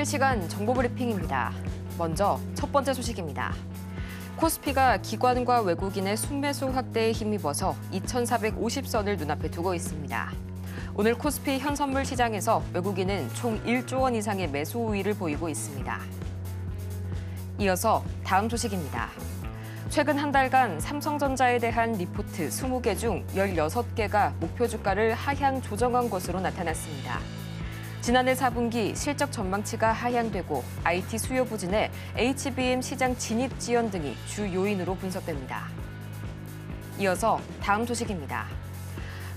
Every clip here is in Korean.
실시간 정보브리핑입니다. 먼저 첫 번째 소식입니다. 코스피가 기관과 외국인의 순매수 확대에 힘입어서 2,450선을 눈앞에 두고 있습니다. 오늘 코스피 현선물 시장에서 외국인은 총 1조 원 이상의 매수 우위를 보이고 있습니다. 이어서 다음 소식입니다. 최근 한 달간 삼성전자에 대한 리포트 20개 중 16개가 목표 주가를 하향 조정한 것으로 나타났습니다. 지난해 4분기 실적 전망치가 하향되고 IT 수요 부진에 HBM 시장 진입 지연 등이 주 요인으로 분석됩니다. 이어서 다음 소식입니다.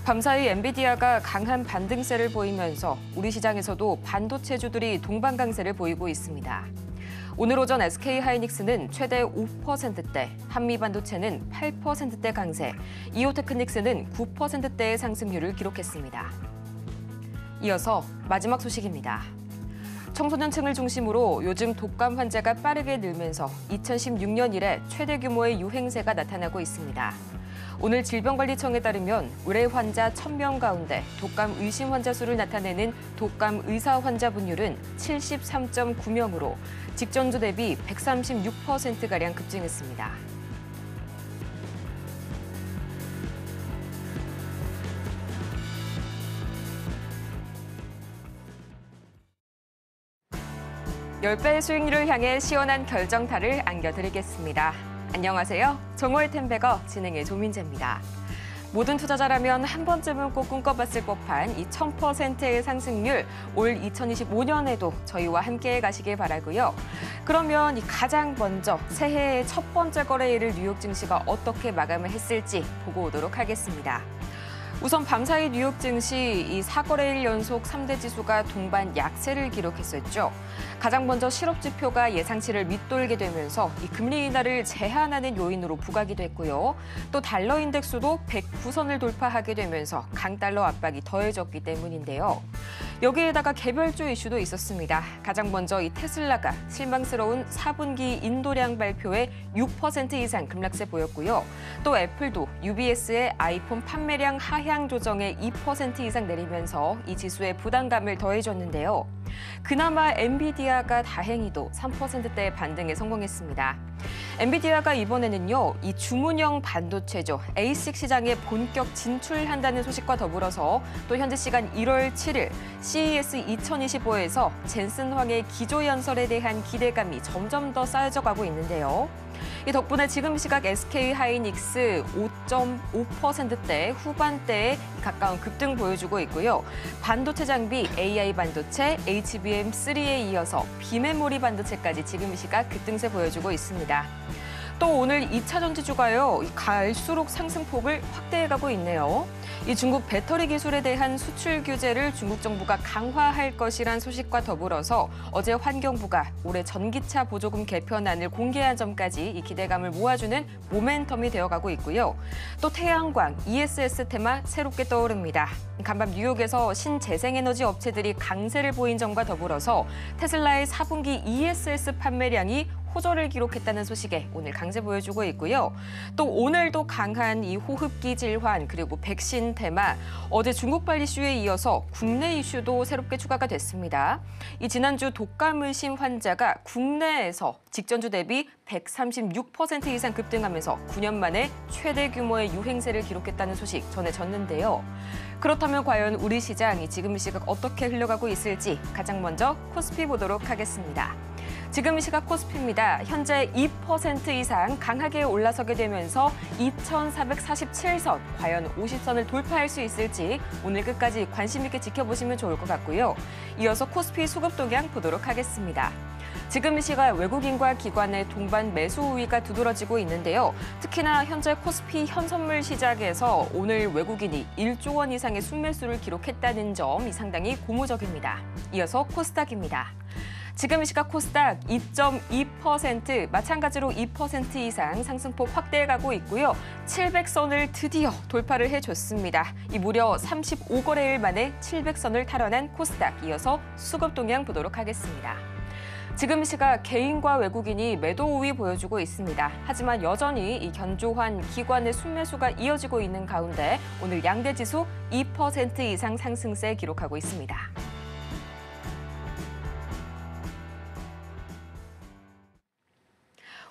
밤사이 엔비디아가 강한 반등세를 보이면서 우리 시장에서도 반도체주들이 동반 강세를 보이고 있습니다. 오늘 오전 SK하이닉스는 최대 5%대, 한미반도체는 8%대 강세, 이오테크닉스는 9%대의 상승률을 기록했습니다. 이어서 마지막 소식입니다. 청소년층을 중심으로 요즘 독감 환자가 빠르게 늘면서 2016년 이래 최대 규모의 유행세가 나타나고 있습니다. 오늘 질병관리청에 따르면 의뢰 환자 1,000명 가운데 독감 의심 환자 수를 나타내는 독감 의사 환자 분율은 73.9명으로 직전주 대비 136%가량 급증했습니다. (10배의) 수익률을 향해 시원한 결정타를 안겨드리겠습니다. 안녕하세요. 정월텐베거 진행의 조민재입니다. 모든 투자자라면 한 번쯤은 꼭 꿈꿔봤을 법한 이 1000%의 상승률, 올 2025년에도 저희와 함께 가시길 바라고요. 그러면 가장 먼저 새해의 첫 번째 거래일을 뉴욕 증시가 어떻게 마감을 했을지 보고 오도록 하겠습니다. 우선 밤사이 뉴욕 증시 이 4거래일 연속 3대 지수가 동반 약세를 기록했었죠. 가장 먼저 실업지표가 예상치를 밑돌게 되면서 이 금리 인하를 제한하는 요인으로 부각이 됐고요. 또 달러 인덱스도 109선을 돌파하게 되면서 강달러 압박이 더해졌기 때문인데요. 여기에다가 개별주 이슈도 있었습니다. 가장 먼저 이 테슬라가 실망스러운 4분기 인도량 발표에 6% 이상 급락세 보였고요. 또 애플도 UBS의 아이폰 판매량 하향 조정에 2% 이상 내리면서 이 지수에 부담감을 더해줬는데요. 그나마 엔비디아가 다행히도 3%대의 반등에 성공했습니다. 엔비디아가 이번에는요, 이 주문형 반도체죠. ASIC 시장에 본격 진출한다는 소식과 더불어서 또 현지 시간 1월 7일 CES 2025에서 젠슨 황의 기조연설에 대한 기대감이 점점 더 쌓여져 가고 있는데요. 이 덕분에 지금 시각 SK하이닉스 5.5%대 후반대에 가까운 급등 보여주고 있고요. 반도체 장비 AI 반도체, HBM3에 이어서 비메모리 반도체까지 지금 시각 급등세 보여주고 있습니다. 또 오늘 2차 전지주가요, 갈수록 상승폭을 확대해가고 있네요. 이 중국 배터리 기술에 대한 수출 규제를 중국 정부가 강화할 것이란 소식과 더불어서 어제 환경부가 올해 전기차 보조금 개편안을 공개한 점까지 이 기대감을 모아주는 모멘텀이 되어가고 있고요. 또 태양광, ESS 테마 새롭게 떠오릅니다. 간밤 뉴욕에서 신재생에너지 업체들이 강세를 보인 점과 더불어서 테슬라의 4분기 ESS 판매량이 호조를 기록했다는 소식에 오늘 강세 보여주고 있고요. 또 오늘도 강한 이 호흡기 질환 그리고 백신 테마, 어제 중국발 이슈에 이어서 국내 이슈도 새롭게 추가가 됐습니다. 이 지난주 독감 의심 환자가 국내에서 직전주 대비 136% 이상 급등하면서 9년 만에 최대 규모의 유행세를 기록했다는 소식 전해졌는데요. 그렇다면 과연 우리 시장이 지금 이 시각 어떻게 흘러가고 있을지 가장 먼저 코스피 보도록 하겠습니다. 지금 시각 코스피입니다. 현재 2% 이상 강하게 올라서게 되면서 2,447선, 과연 50선을 돌파할 수 있을지 오늘 끝까지 관심 있게 지켜보시면 좋을 것 같고요. 이어서 코스피 수급 동향 보도록 하겠습니다. 지금 이 시각 외국인과 기관의 동반 매수 우위가 두드러지고 있는데요. 특히나 현재 코스피 현선물 시장에서 오늘 외국인이 1조 원 이상의 순매수를 기록했다는 점이 상당히 고무적입니다. 이어서 코스닥입니다. 지금 이 시각 코스닥 2.2%, 마찬가지로 2% 이상 상승폭 확대해가고 있고요. 700선을 드디어 돌파를 해줬습니다. 이 무려 35거래일 만에 700선을 탈환한 코스닥, 이어서 수급 동향 보도록 하겠습니다. 지금 시각 개인과 외국인이 매도 우위 보여주고 있습니다. 하지만 여전히 이 견조한 기관의 순매수가 이어지고 있는 가운데 오늘 양대 지수 2% 이상 상승세 기록하고 있습니다.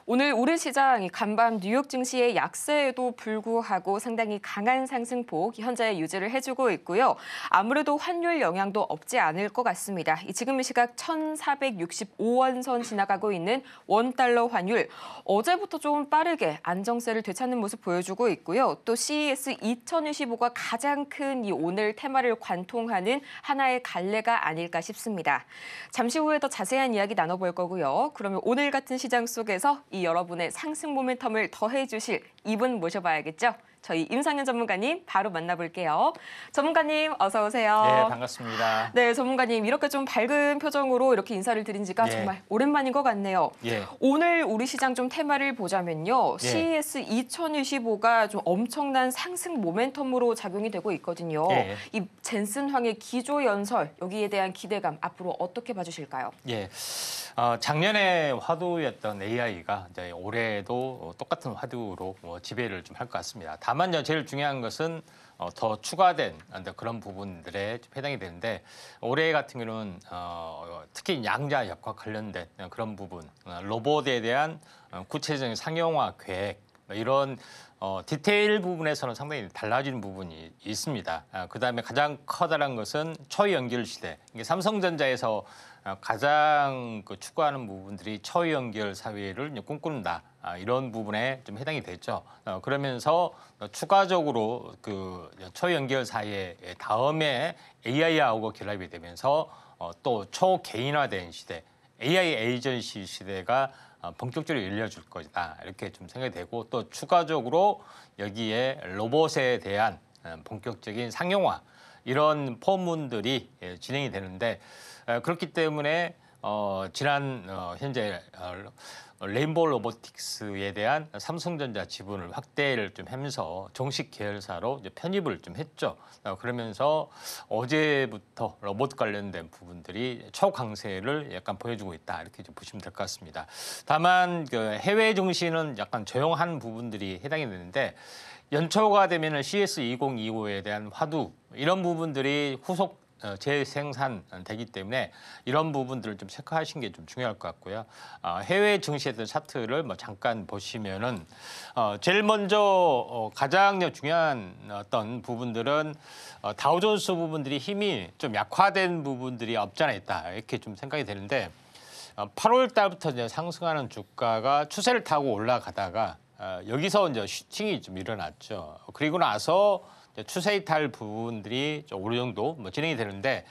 오늘 우리 시장 간밤 뉴욕 증시의 약세에도 불구하고 상당히 강한 상승폭 현재 유지를 해주고 있고요. 아무래도 환율 영향도 없지 않을 것 같습니다. 지금 이 시각 1,465원 선 지나가고 있는 원달러 환율. 어제부터 좀 빠르게 안정세를 되찾는 모습 보여주고 있고요. 또 CES 2025가 가장 큰 이 오늘 테마를 관통하는 하나의 갈래가 아닐까 싶습니다. 잠시 후에 더 자세한 이야기 나눠볼 거고요. 그러면 오늘 같은 시장 속에서 이 여러분의 상승 모멘텀을 더해 주실 이분 모셔봐야겠죠. 저희 임상현 전문가님 바로 만나볼게요. 전문가님 어서 오세요. 네, 반갑습니다. 네, 전문가님 이렇게 좀 밝은 표정으로 이렇게 인사를 드린 지가 정말 오랜만인 것 같네요. 오늘 우리 시장 좀 테마를 보자면요. CES 2025가 좀 엄청난 상승 모멘텀으로 작용이 되고 있거든요. 이 젠슨 황의 기조 연설 여기에 대한 기대감 앞으로 어떻게 봐주실까요? 작년에 화두였던 AI가 이제 올해도 똑같은 화두로 지배를 좀 할 것 같습니다. 다만 제일 중요한 것은 더 추가된 그런 부분들에 해당이 되는데 올해 같은 경우는 특히 양자역과 관련된 그런 부분, 로봇에 대한 구체적인 상용화 계획 이런 디테일 부분에서는 상당히 달라지는 부분이 있습니다. 그다음에 가장 커다란 것은 초연결 시대. 이게 삼성전자에서 가장 추구하는 부분들이 초연결 사회를 꿈꾼다. 이런 부분에 좀 해당이 됐죠. 그러면서 추가적으로 그 초연결 사회 다음에 AI하고 결합이 되면서 또 초개인화된 시대, AI 에이전시 시대가 본격적으로 열려줄 것이다. 이렇게 좀 생각이 되고 또 추가적으로 여기에 로봇에 대한 본격적인 상용화 이런 포문들이 진행이 되는데 그렇기 때문에 현재 레인보우 로보틱스에 대한 삼성전자 지분을 확대를 좀 하면서 정식 계열사로 이제 편입을 좀 했죠. 그러면서 어제부터 로봇 관련된 부분들이 초강세를 약간 보여주고 있다 이렇게 좀 보시면 될 것 같습니다. 다만 그 해외 증시는 약간 조용한 부분들이 해당이 되는데 연초가 되면은 CS 2025에 대한 화두 이런 부분들이 후속 재생산되기 때문에 이런 부분들을 좀 체크하시는 게 좀 중요할 것 같고요. 해외 증시의 차트를 잠깐 보시면은 제일 먼저 가장 중요한 어떤 부분들은 다우존스 부분들이 힘이 좀 약화된 부분들이 없지 않아 있다 이렇게 좀 생각이 되는데 8월 달부터 이제 상승하는 주가가 추세를 타고 올라가다가 여기서 이제 슈팅이 좀 일어났죠. 그리고 나서 추세 이탈 부분들이 어느 정도 진행이 되는데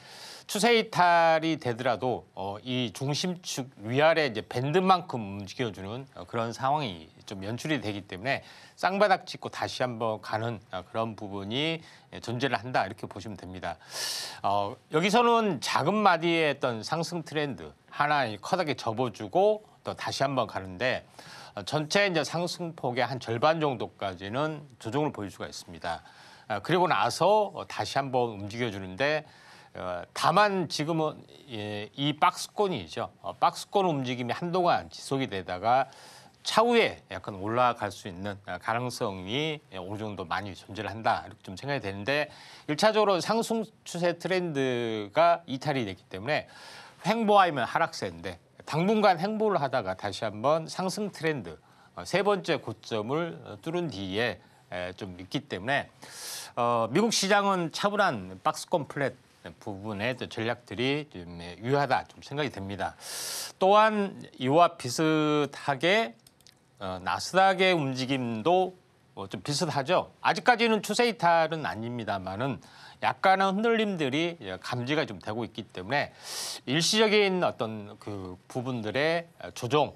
추세 이탈이 되더라도 이 중심축 위아래 이제 밴드만큼 움직여주는 그런 상황이 좀 연출이 되기 때문에 쌍바닥 찍고 다시 한번 가는 그런 부분이 존재를 한다 이렇게 보시면 됩니다. 여기서는 작은 마디의 어떤 상승 트렌드 하나 커다랗게 접어주고 또 다시 한번 가는데 전체 이제 상승폭의 한 절반 정도까지는 조정을 보일 수가 있습니다. 그리고 나서 다시 한번 움직여주는데 다만 지금은 이 박스권이죠. 박스권 움직임이 한동안 지속이 되다가 차후에 약간 올라갈 수 있는 가능성이 어느 정도 많이 존재를 한다 이렇게 좀 생각이 되는데 1차적으로 상승 추세 트렌드가 이탈이 됐기 때문에 횡보하면 하락세인데 당분간 횡보를 하다가 다시 한번 상승 트렌드 세 번째 고점을 뚫은 뒤에 좀 있기 때문에 미국 시장은 차분한 박스권 플랫 부분의 전략들이 좀 유효하다 좀 생각이 됩니다. 또한 이와 비슷하게 나스닥의 움직임도 좀 비슷하죠. 아직까지는 추세 이탈은 아닙니다만은 약간의 흔들림들이 감지가 좀 되고 있기 때문에 일시적인 어떤 그 부분들의 조정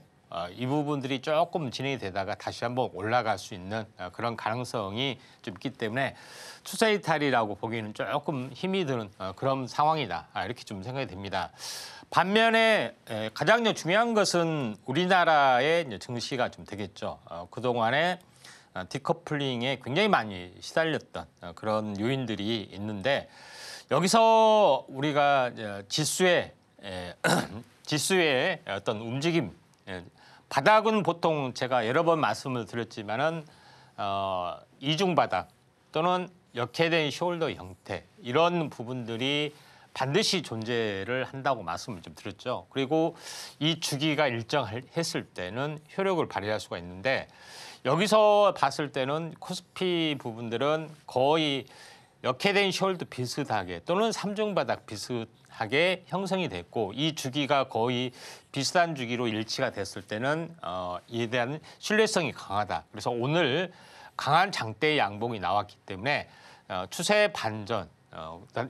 이 부분들이 조금 진행이 되다가 다시 한번 올라갈 수 있는 그런 가능성이 좀 있기 때문에 추세 이탈이라고 보기에는 조금 힘이 드는 그런 상황이다 이렇게 좀 생각이 됩니다. 반면에 가장 중요한 것은 우리나라의 증시가 좀 되겠죠. 그동안에 디커플링에 굉장히 많이 시달렸던 그런 요인들이 있는데 여기서 우리가 지수의 어떤 움직임 바닥은 보통 제가 여러 번 말씀을 드렸지만은 이중 바닥 또는 역회된 숄더 형태 이런 부분들이 반드시 존재를 한다고 말씀을 좀 드렸죠. 그리고 이 주기가 일정했을 때는 효력을 발휘할 수가 있는데 여기서 봤을 때는 코스피 부분들은 거의 역헤드앤 숄더 비슷하게 또는 삼중바닥 비슷하게 형성이 됐고 이 주기가 거의 비슷한 주기로 일치가 됐을 때는 이에 대한 신뢰성이 강하다. 그래서 오늘 강한 장대 양봉이 나왔기 때문에 추세 반전,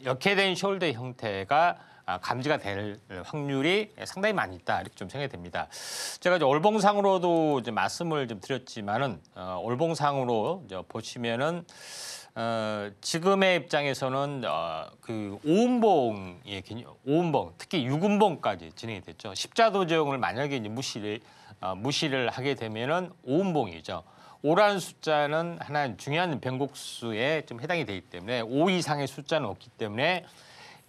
역헤드앤 숄더 형태가 감지가 될 확률이 상당히 많이 있다 이렇게 좀 생각이 됩니다. 제가 이제 월봉상으로도 이제 말씀을 좀 드렸지만은 월봉상으로 이제 보시면은 지금의 입장에서는 그 5음봉의 개념, 5음봉 특히 6음봉까지 진행이 됐죠. 십자 도정을 만약에 이제 무시를 하게 되면은 5음봉이죠. 5라는 숫자는 하나의 중요한 변곡수에 좀 해당이 되기 때문에 5 이상의 숫자는 없기 때문에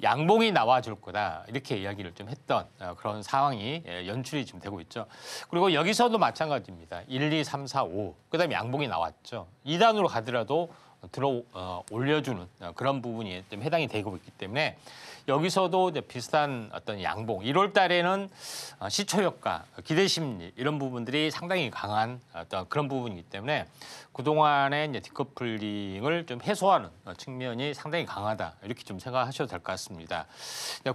양봉이 나와줄 거다 이렇게 이야기를 좀 했던 그런 상황이 연출이 지금 되고 있죠. 그리고 여기서도 마찬가지입니다. 1, 2, 3, 4, 5 그다음에 양봉이 나왔죠. 2단으로 가더라도 올려주는 그런 부분이 좀 해당이 되고 있기 때문에 여기서도 이제 비슷한 어떤 양봉 1월 달에는 시초 효과, 기대 심리 이런 부분들이 상당히 강한 어떤 그런 부분이기 때문에 그동안의 이제 디커플링을 좀 해소하는 측면이 상당히 강하다 이렇게 좀 생각하셔도 될 것 같습니다.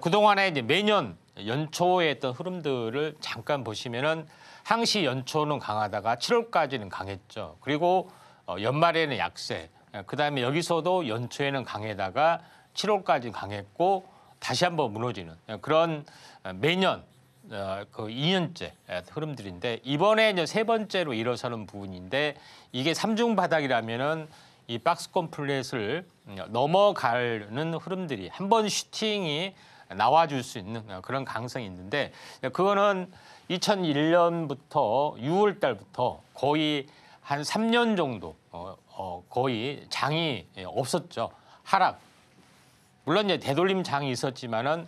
그동안에 이제 매년 연초에 했던 흐름들을 잠깐 보시면은 항시 연초는 강하다가 7월까지는 강했죠. 그리고 연말에는 약세. 그다음에 여기서도 연초에는 강해다가 7월까지 강했고 다시 한번 무너지는 그런 매년 그 2년째 흐름들인데 이번에 이제 세 번째로 일어서는 부분인데 이게 삼중 바닥이라면은 이 박스권 플랫을 넘어가는 흐름들이 한 번 슈팅이 나와줄 수 있는 그런 가능성이 있는데 그거는 2001년부터 6월 달부터 거의 한 3년 정도 거의 장이 없었죠. 하락. 물론 이제 되돌림 장이 있었지만은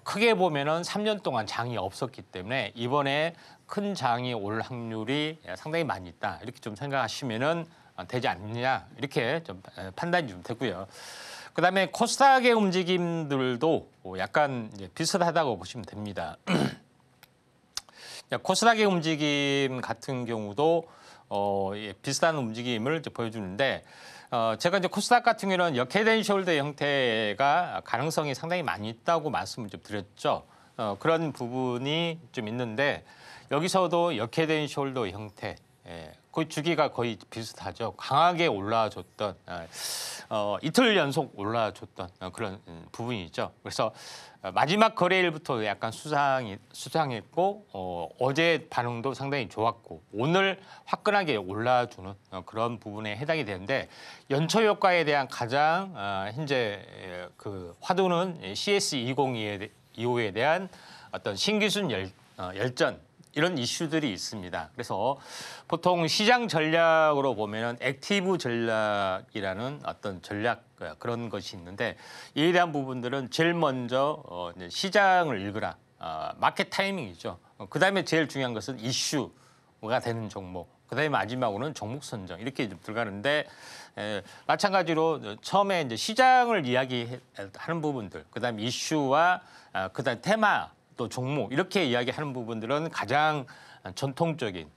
크게 보면은 3년 동안 장이 없었기 때문에 이번에 큰 장이 올 확률이 상당히 많이 있다. 이렇게 좀 생각하시면은 되지 않느냐 이렇게 좀 판단이 좀 되고요. 그다음에 코스닥의 움직임들도 약간 이제 비슷하다고 보시면 됩니다. 코스닥의 움직임 같은 경우도 비슷한 움직임을 보여주는데 제가 이제 코스닥 같은 경우는 역헤드앤 숄더 형태가 가능성이 상당히 많이 있다고 말씀을 좀 드렸죠. 그런 부분이 좀 있는데 여기서도 역헤드앤 숄더 형태, 그 주기가 거의 비슷하죠. 강하게 올라줬던 이틀 연속 올라줬던 그런 부분이 있죠. 그래서 마지막 거래일부터 약간 수상했고 어제 반응도 상당히 좋았고 오늘 화끈하게 올라주는 그런 부분에 해당이 되는데 연초 효과에 대한 가장 현재 그 화두는 CS2025에 대한 어떤 신기술 열전 이런 이슈들이 있습니다. 그래서 보통 시장 전략으로 보면은 액티브 전략이라는 어떤 전략 그런 것이 있는데 이에 대한 부분들은 제일 먼저 시장을 읽으라. 마켓 타이밍이죠. 그다음에 제일 중요한 것은 이슈가 되는 종목. 그다음에 마지막으로는 종목 선정 이렇게 좀 들어가는데 마찬가지로 처음에 이제 시장을 이야기하는 부분들, 그다음에 이슈와 그다음 테마 또 종목 이렇게 이야기하는 부분들은 가장 전통적인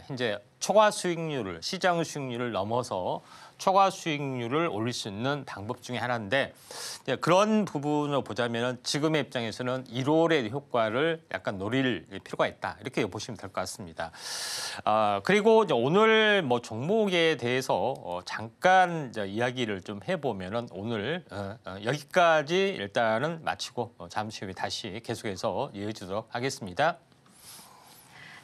현재 초과 수익률을 시장 수익률을 넘어서 초과 수익률을 올릴 수 있는 방법 중에 하나인데 그런 부분을 보자면 지금의 입장에서는 1월의 효과를 약간 노릴 필요가 있다 이렇게 보시면 될 것 같습니다. 그리고 이제 오늘 뭐 종목에 대해서 잠깐 이제 이야기를 좀 해보면은 오늘 여기까지 일단은 마치고 잠시 후에 다시 계속해서 이어지도록 하겠습니다.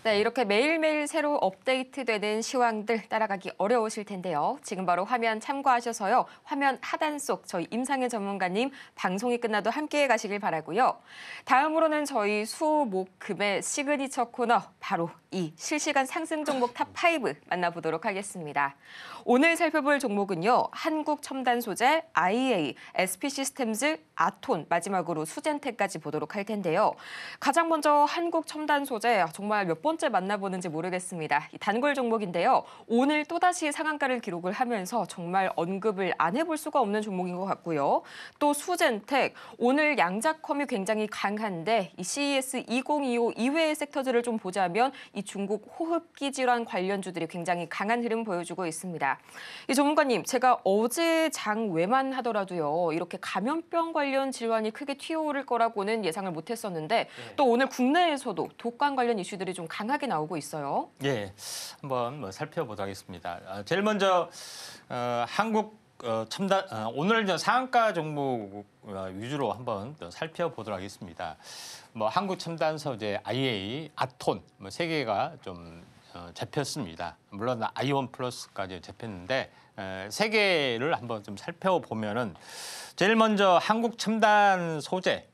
네, 이렇게 매일매일 새로 업데이트되는 시황들 따라가기 어려우실 텐데요. 지금 바로 화면 참고하셔서요. 화면 하단 속 저희 임상현 전문가님 방송이 끝나도 함께해 가시길 바라고요. 다음으로는 저희 수, 목, 금의 시그니처 코너 바로 이 실시간 상승 종목 탑5 만나보도록 하겠습니다. 오늘 살펴볼 종목은요. 한국첨단소재, IEA, SP시스템즈, 아톤, 마지막으로 수젠텍까지 보도록 할 텐데요. 가장 먼저 한국첨단소재 정말 몇 번 번째 만나보는지 모르겠습니다. 이 단골 종목인데요. 오늘 또다시 상한가를 기록을 하면서 정말 언급을 안 해볼 수가 없는 종목인 것 같고요. 또 수젠텍, 오늘 양자컴이 굉장히 강한데 이 CES 2025 이외의 섹터들을 좀 보자면 이 중국 호흡기 질환 관련주들이 굉장히 강한 흐름 보여주고 있습니다. 이 전문가님, 제가 어제 장 외만 하더라도요. 이렇게 감염병 관련 질환이 크게 튀어오를 거라고는 예상을 못했었는데 또 오늘 국내에서도 독감 관련 이슈들이 좀 강하게 나오고 있어요. 예, 한번 살펴보도록 하겠습니다. 제일 먼저 한국 첨단 오늘 이제 상한가 종목 위주로 한번 살펴보도록 하겠습니다. 한국 첨단 소재 IA, 아톤 세 개가 좀 잡혔습니다. 물론 아이온 플러스까지 잡혔는데 세 개를 한번 좀 살펴보면은 제일 먼저 한국 첨단 소재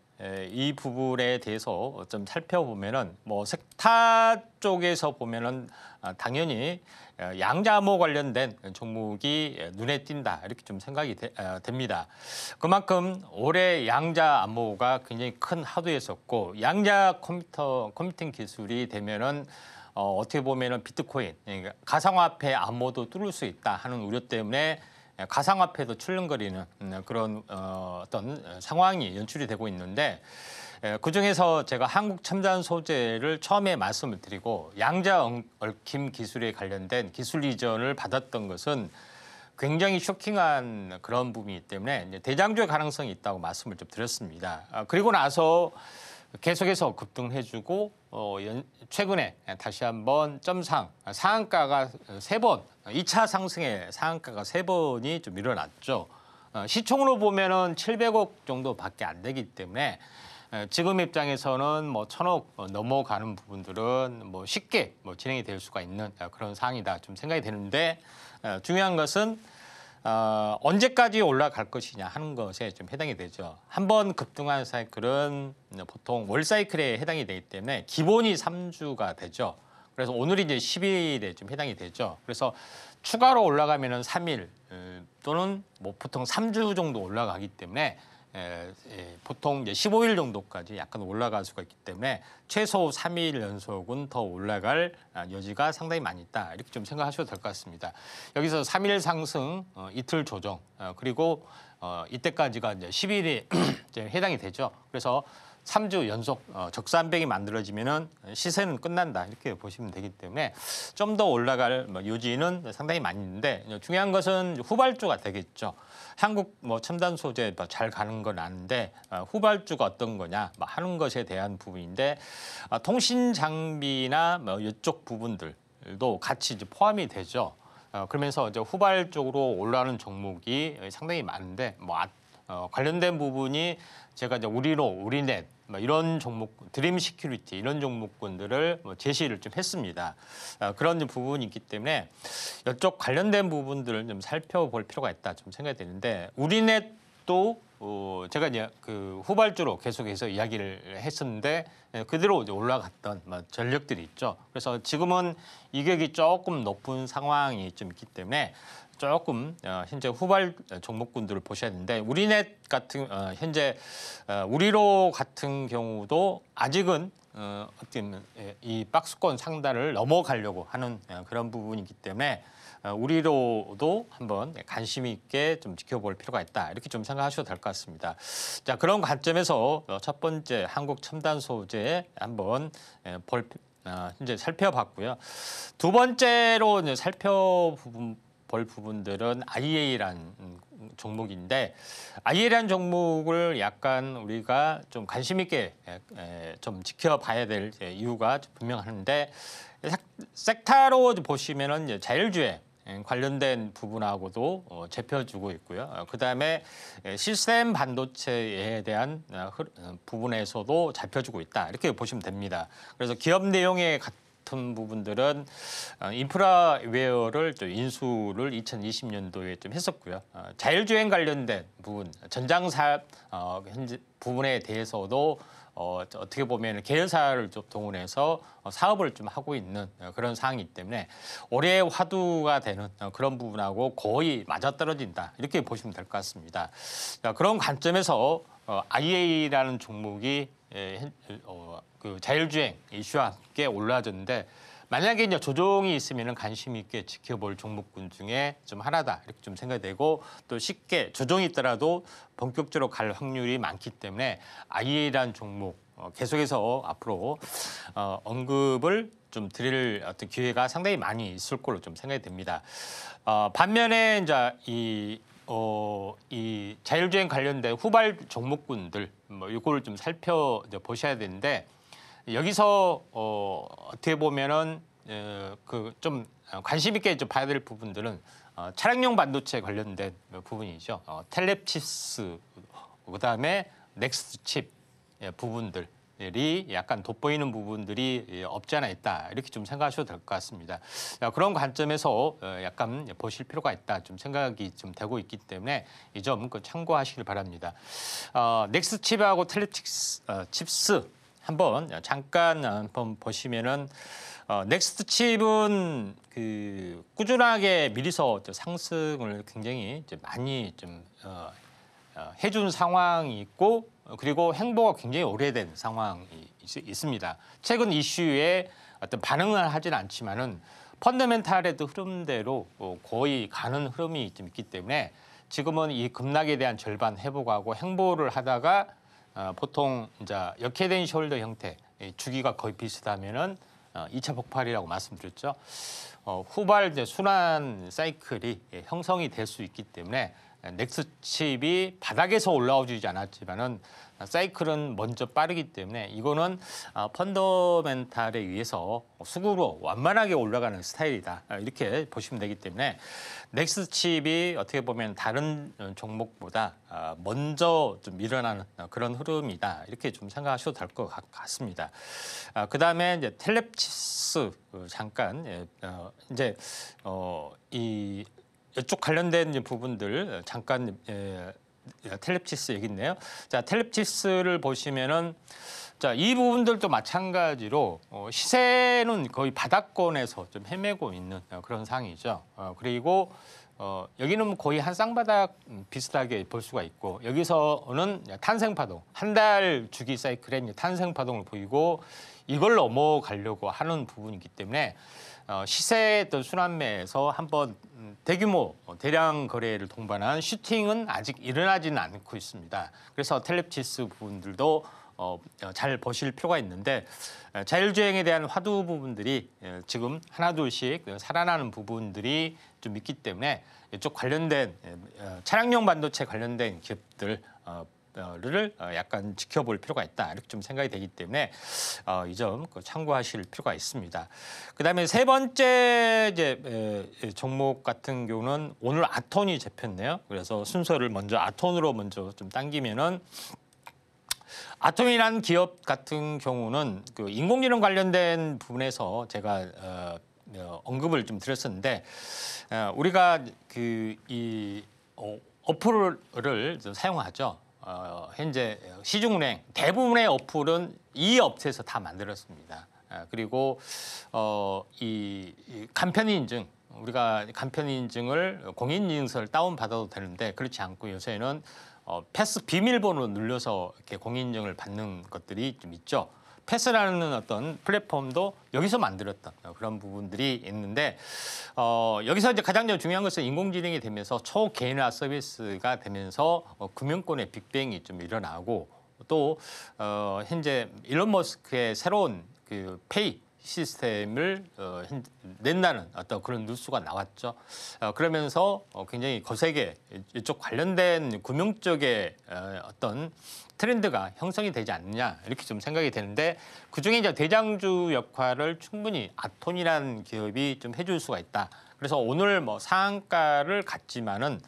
이 부분에 대해서 좀 살펴보면은 색타 쪽에서 보면은 당연히 양자암호 관련된 종목이 눈에 띈다 이렇게 좀 생각이 됩니다. 그만큼 올해 양자암호가 굉장히 큰 하도였었고 양자 컴퓨팅 기술이 되면은 어떻게 보면은 비트코인 그러니까 가상화폐 암호도 뚫을 수 있다 하는 우려 때문에 가상화폐도 출렁거리는 그런 어떤 상황이 연출이 되고 있는데 그중에서 제가 한국 첨단 소재를 처음에 말씀을 드리고 양자 얽힘 기술에 관련된 기술 이전을 받았던 것은 굉장히 쇼킹한 그런 부분이기 때문에 이제 대장주의 가능성이 있다고 말씀을 좀 드렸습니다. 그리고 나서 계속해서 급등해주고 최근에 다시 한번 상한가가 3번, 2차 상승의 상한가가 3번이 좀 일어났죠. 시총으로 보면은 700억 정도밖에 안 되기 때문에 지금 입장에서는 1,000억 넘어가는 부분들은 쉽게 진행이 될 수가 있는 그런 상황이다 좀 생각이 되는데 중요한 것은 언제까지 올라갈 것이냐 하는 것에 좀 해당이 되죠. 한번 급등한 사이클은 보통 월 사이클에 해당이 되기 때문에 기본이 3주가 되죠. 그래서 오늘이 이제 10일에 좀 해당이 되죠. 그래서 추가로 올라가면은 3일 또는 보통 3주 정도 올라가기 때문에 보통 이제 15일 정도까지 약간 올라갈 수가 있기 때문에 최소 3일 연속은 더 올라갈 여지가 상당히 많이 있다. 이렇게 좀 생각하셔도 될 것 같습니다. 여기서 3일 상승, 이틀 조정, 그리고 이때까지가 이제 10일이 이제 해당이 되죠. 그래서 3주 연속 적산백이 만들어지면은 시세는 끝난다 이렇게 보시면 되기 때문에 좀 더 올라갈 요지는 상당히 많이 있는데 중요한 것은 후발주가 되겠죠. 한국 첨단 소재 잘 가는 건 아는데 후발주가 어떤 거냐 하는 것에 대한 부분인데 통신 장비나 이쪽 부분들도 같이 이제 포함이 되죠. 그러면서 이제 후발적으로 올라가는 종목이 상당히 많은데 관련된 부분이 제가 이제 우리넷 이런 종목, 드림 시큐리티 이런 종목군들을 제시를 좀 했습니다. 그런 부분이 있기 때문에 이쪽 관련된 부분들을 좀 살펴볼 필요가 있다 좀 생각이 되는데 우리넷도 제가 이제 그 후발주로 계속해서 이야기를 했었는데 그대로 이제 올라갔던 전력들이 있죠. 그래서 지금은 이격이 조금 높은 상황이 좀 있기 때문에 조금 현재 후발 종목군들을 보셔야 되는데 우리넷 같은 현재 우리로 같은 경우도 아직은 어떤 이 박스권 상단을 넘어가려고 하는 그런 부분이기 때문에 우리로도 한번 관심 있게 좀 지켜볼 필요가 있다 이렇게 좀 생각하셔도 될 것 같습니다. 자 그런 관점에서 첫 번째 한국 첨단 소재 한번 현재 살펴봤고요. 두 번째로 이제 볼 부분들은 IA라는 종목인데 IA라는 종목을 약간 우리가 좀 관심 있게 좀 지켜봐야 될 이유가 분명한데 섹터로 보시면은 이제 자율주행 관련된 부분하고도 잡혀주고 있고요. 그다음에 시스템 반도체에 대한 부분에서도 잡혀주고 있다 이렇게 보시면 됩니다. 그래서 기업 내용의 같은 부분들은 인프라웨어를 좀 인수를 2020년도에 좀 했었고요. 자율주행 관련된 부분, 전장사업 현재 부분에 대해서도 어떻게 보면 계열사를 좀 동원해서 사업을 좀 하고 있는 그런 상황이기 때문에 올해 화두가 되는 그런 부분하고 거의 맞아떨어진다 이렇게 보시면 될 것 같습니다. 그런 관점에서 IA라는 종목이 그 자율주행 이슈와 함께 올라졌는데 만약에 이제 조정이 있으면 관심 있게 지켜볼 종목군 중에 좀 하나다 이렇게 좀 생각이 되고 또 쉽게 조정이 있더라도 본격적으로 갈 확률이 많기 때문에 IEA라는 종목 계속해서 앞으로 언급을 좀 드릴 어떤 기회가 상당히 많이 있을 걸로 좀 생각이 됩니다. 반면에 이제 이 자율주행 관련된 후발 종목군들 뭐 이거를 좀 살펴보셔야 되는데 여기서 어떻게 보면은 그 좀 관심 있게 좀 봐야 될 부분들은 차량용 반도체 관련된 부분이죠. 텔렙칩스 그다음에 넥스트 칩 부분들이 약간 돋보이는 부분들이 없지 않아 있다 이렇게 좀 생각하셔도 될 것 같습니다. 그런 관점에서 약간 보실 필요가 있다 좀 생각이 좀 되고 있기 때문에 이 점 참고하시길 바랍니다. 넥스트 칩하고 텔렙칩스 한번 잠깐 보시면은 넥스트 칩은 그 꾸준하게 미리서 상승을 굉장히 이제 많이 좀 해준 상황이 있고 그리고 행보가 굉장히 오래된 상황이 있습니다. 최근 이슈에 어떤 반응을 하지는 않지만은 펀더멘탈의 흐름대로 거의 가는 흐름이 좀 있기 때문에 지금은 이 급락에 대한 절반 회복하고 행보를 하다가 보통 이제 역회된 숄더 형태 주기가 거의 비슷하면은 2차 폭발이라고 말씀드렸죠. 후발 이제 순환 사이클이 형성이 될 수 있기 때문에 넥스트 칩이 바닥에서 올라오지 않았지만은 사이클은 먼저 빠르기 때문에 이거는 펀더멘탈에 의해서 수급으로 완만하게 올라가는 스타일이다 이렇게 보시면 되기 때문에 넥스트 칩이 어떻게 보면 다른 종목보다 먼저 좀 일어나는 그런 흐름이다 이렇게 좀 생각하셔도 될 것 같습니다. 그다음에 이제 텔렙칩스 잠깐 이제 이쪽 관련된 부분들 잠깐 텔렙칩스 얘기 있네요. 자, 텔렙칩스를 보시면은 자, 이 부분들도 마찬가지로 시세는 거의 바닥권에서 좀 헤매고 있는 그런 상황이죠. 그리고 여기는 거의 한 쌍바닥 비슷하게 볼 수가 있고 여기서는 탄생파동, 한 달 주기 사이클에 탄생파동을 보이고 이걸 넘어가려고 하는 부분이기 때문에 시세의 어떤 순환매에서 한번 대규모 대량 거래를 동반한 슈팅은 아직 일어나지는 않고 있습니다. 그래서 텔렙칩스 부분들도 잘 보실 필요가 있는데 자율주행에 대한 화두 부분들이 지금 하나둘씩 살아나는 부분들이 좀 있기 때문에 이쪽 관련된 차량용 반도체 관련된 기업들 를 약간 지켜볼 필요가 있다 이렇게 좀 생각이 되기 때문에 이 점 참고하실 필요가 있습니다. 그다음에 세 번째 이제 종목 같은 경우는 오늘 아톤이 잡혔네요. 그래서 순서를 먼저 아톤으로 먼저 좀 당기면은 아톤이라는 기업 같은 경우는 그 인공지능 관련된 부분에서 제가 언급을 좀 드렸었는데 우리가 그 이 어플을 사용하죠. 현재 시중은행 대부분의 어플은 이 업체에서 다 만들었습니다. 그리고 이 간편인증 우리가 간편인증을 공인인증서를 다운 받아도 되는데 그렇지 않고 요새는 패스 비밀번호 눌러서 이렇게 공인인증을 받는 것들이 좀 있죠. 패스라는 어떤 플랫폼도 여기서 만들었던 그런 부분들이 있는데 여기서 이제 가장 중요한 것은 인공지능이 되면서 초개인화 서비스가 되면서 금융권의 빅뱅이 좀 일어나고 또 현재 일론 머스크의 새로운 그 페이 시스템을 낸다는 어떤 그런 뉴스가 나왔죠. 그러면서 굉장히 거세게 이쪽 관련된 금융 쪽의 어떤 트렌드가 형성이 되지 않느냐 이렇게 좀 생각이 되는데 그중에 이제 대장주 역할을 충분히 아톤이라는 기업이 좀 해줄 수가 있다. 그래서 오늘 뭐 상한가를 갔지만은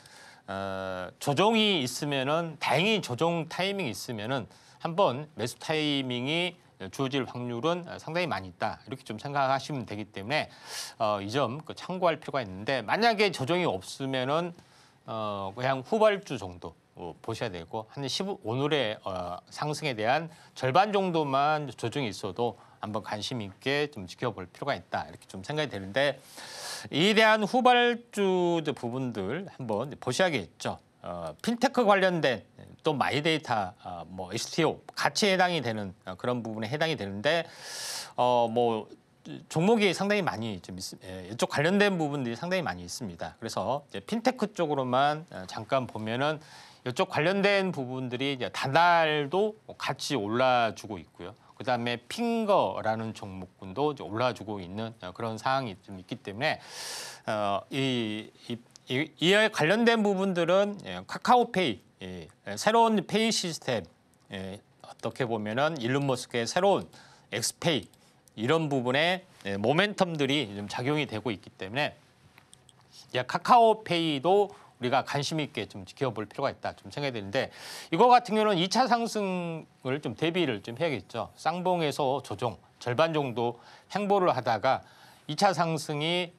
조정이 있으면은 다행히 조정 타이밍이 있으면은 한번 매수 타이밍이 주어질 확률은 상당히 많이 있다 이렇게 좀 생각하시면 되기 때문에 이 점 참고할 필요가 있는데 만약에 조정이 없으면은 그냥 후발주 정도 보셔야 되고 한 오늘의 상승에 대한 절반 정도만 조정이 있어도 한번 관심 있게 좀 지켜볼 필요가 있다 이렇게 좀 생각이 되는데 이에 대한 후발주 부분들 한번 보셔야겠죠. 핀테크 관련된 또 마이데이터, 뭐 STO 같이 해당이 되는 그런 부분에 해당이 되는데 뭐 종목이 상당히 많이 좀 이쪽 관련된 부분들이 상당히 많이 있습니다. 그래서 이제 핀테크 쪽으로만 잠깐 보면은 이쪽 관련된 부분들이 이제 다달도 같이 올라주고 있고요. 그다음에 핑거라는 종목군도 이제 올라주고 있는 그런 상황이 좀 있기 때문에 이에 관련된 부분들은 카카오페이 새로운 페이 시스템 어떻게 보면은 일론 머스크의 새로운 엑스페이 이런 부분에 모멘텀들이 좀 작용이 되고 있기 때문에 카카오페이도 우리가 관심 있게 좀 지켜볼 필요가 있다 좀 생각이 드는데 이거 같은 경우는 2차 상승을 좀 대비를 좀 해야겠죠. 쌍봉에서 조정 절반 정도 횡보를 하다가 2차 상승이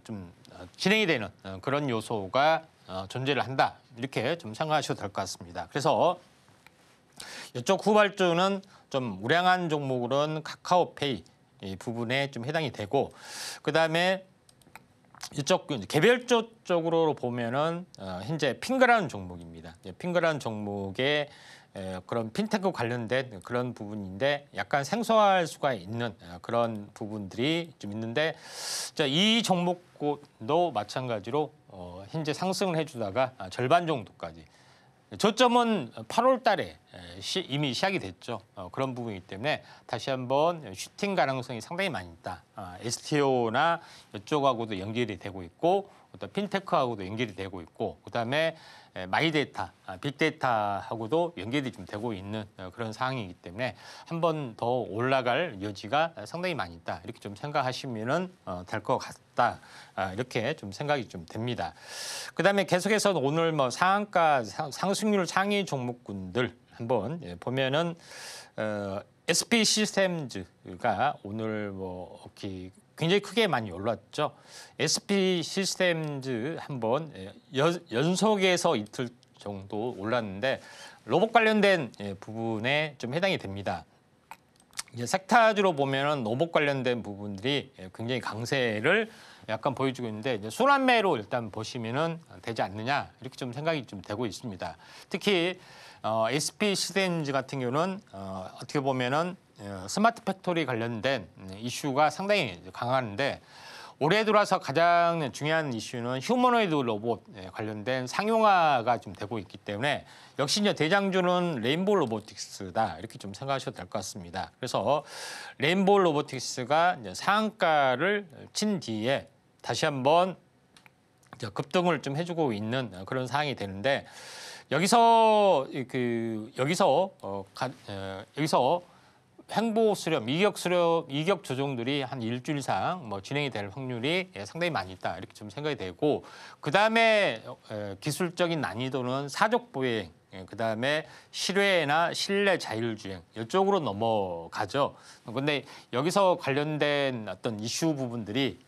좀 진행이 되는 그런 요소가 존재를 한다 이렇게 좀 생각하셔도 될 것 같습니다. 그래서 이쪽 후발주는 좀 우량한 종목으로는 카카오페이 이 부분에 좀 해당이 되고 그다음에 이쪽 개별주 쪽으로 보면은 현재 핑거라는 종목입니다. 핑거라는 종목의 그런 핀테크 관련된 그런 부분인데 약간 생소할 수가 있는 그런 부분들이 좀 있는데 이 종목도 마찬가지로 현재 상승을 해주다가 절반 정도까지 저점은 8월 달에 이미 시작이 됐죠. 그런 부분이기 때문에 다시 한번 슈팅 가능성이 상당히 많이 있다. STO나 이쪽하고도 연결이 되고 있고 또 핀테크하고도 연결이 되고 있고 그다음에 마이데이터, 빅데이터하고도 연결이 좀 되고 있는 그런 상황이기 때문에 한 번 더 올라갈 여지가 상당히 많이 있다. 이렇게 좀 생각하시면은 될 것 같다. 이렇게 좀 생각이 좀 됩니다. 그다음에 계속해서 오늘 뭐 상한가 상승률 상위 종목군들 한번 보면은 SP 시스템즈가 오늘 뭐 이렇게 굉장히 크게 많이 올랐죠. SP 시스템즈 한번 연속해서 이틀 정도 올랐는데 로봇 관련된 부분에 좀 해당이 됩니다. 이제 섹타주로 보면은 로봇 관련된 부분들이 굉장히 강세를 약간 보여주고 있는데 이제 순환매로 일단 보시면은 되지 않느냐 이렇게 좀 생각이 좀 되고 있습니다. 특히 SP 시스템즈 같은 경우는 어떻게 보면은 스마트 팩토리 관련된 이슈가 상당히 강한데 올해 들어서 가장 중요한 이슈는 휴머노이드 로봇 관련된 상용화가 좀 되고 있기 때문에 역시 이제 대장주는 레인보우 로보틱스다 이렇게 좀 생각하셔도 될 것 같습니다. 그래서 레인보우 로보틱스가 이제 상한가를 친 뒤에 다시 한번 급등을 좀 해주고 있는 그런 상황이 되는데 여기서 횡보 수렴, 이격 조정들이 한 일주일상 뭐 진행이 될 확률이 상당히 많이 있다 이렇게 좀 생각이 되고 그 다음에 기술적인 난이도는 사족 보행, 그 다음에 실외나 실내 자율주행 이쪽으로 넘어가죠. 그런데 여기서 관련된 어떤 이슈 부분들이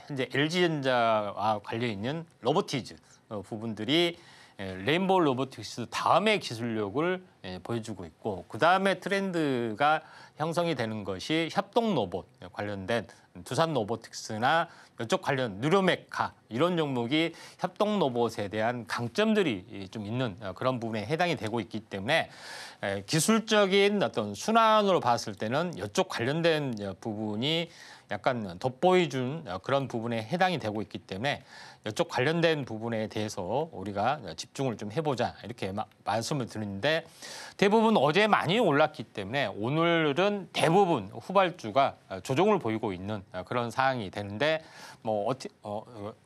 현재 LG전자와 관련 있는 로보티즈 부분들이 레인보우 로보틱스 다음의 기술력을 보여주고 있고 그 다음에 트렌드가 형성이 되는 것이 협동 로봇 관련된 두산 로보틱스나 이쪽 관련 누르메카 이런 종목이 협동 로봇에 대한 강점들이 좀 있는 그런 부분에 해당이 되고 있기 때문에 기술적인 어떤 순환으로 봤을 때는 이쪽 관련된 부분이 약간 돋보여준 그런 부분에 해당이 되고 있기 때문에 이쪽 관련된 부분에 대해서 우리가 집중을 좀 해보자 이렇게 말씀을 드리는데 대부분 어제 많이 올랐기 때문에 오늘은 대부분 후발주가 조정을 보이고 있는 그런 상황이 되는데 뭐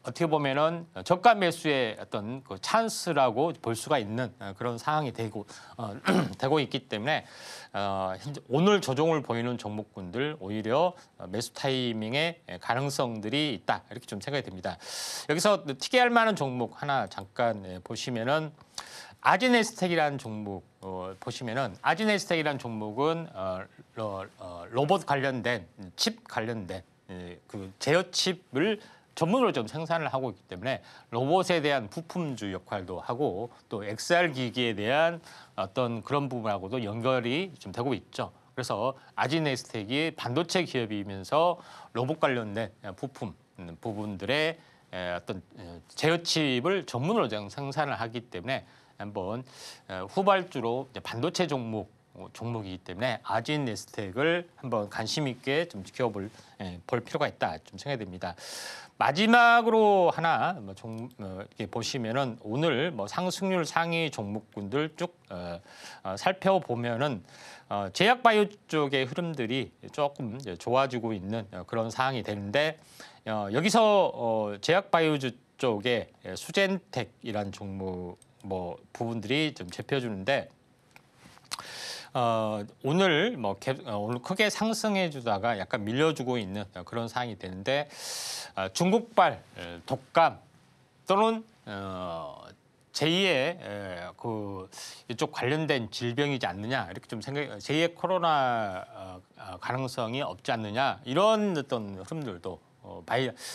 어떻게 보면은 저가 매수의 어떤 그 찬스라고 볼 수가 있는 그런 상황이 되고 있기 때문에 현재 오늘 조정을 보이는 종목군들 오히려 매수 타이밍의 가능성들이 있다 이렇게 좀 생각이 됩니다. 여기서 특이할 만한 종목 하나 잠깐 보시면은 아지네스텍이라는 종목 보시면은 아지네스텍이라는 종목은 로봇 관련된 칩 관련된 그 제어 칩을 전문으로 좀 생산을 하고 있기 때문에 로봇에 대한 부품주 역할도 하고 또 XR 기기에 대한 어떤 그런 부분하고도 연결이 좀 되고 있죠. 그래서 아지네스텍이 반도체 기업이면서 로봇 관련된 부품 부분들의 어떤 제어칩을 전문으로 생산을 하기 때문에 한번 후발주로 이제 반도체 종목이기 때문에 아진네스텍을 한번 관심 있게 좀 지켜볼 볼 필요가 있다 좀 생각이 됩니다. 마지막으로 하나 이렇게 보시면은 오늘 상승률 상위 종목군들 쭉 살펴보면은 제약바이오 쪽의 흐름들이 조금 이제 좋아지고 있는 그런 상황이 되는데 여기서 제약바이오 쪽에 수젠텍이라는 종목 부분들이 좀 잡혀주는데 오늘 오늘 크게 상승해 주다가 약간 밀려주고 있는 그런 상황이 되는데 중국발 독감 또는 제2의 이쪽 관련된 질병이지 않느냐 이렇게 좀 제2의 코로나 가능성이 없지 않느냐 이런 어떤 흐름들도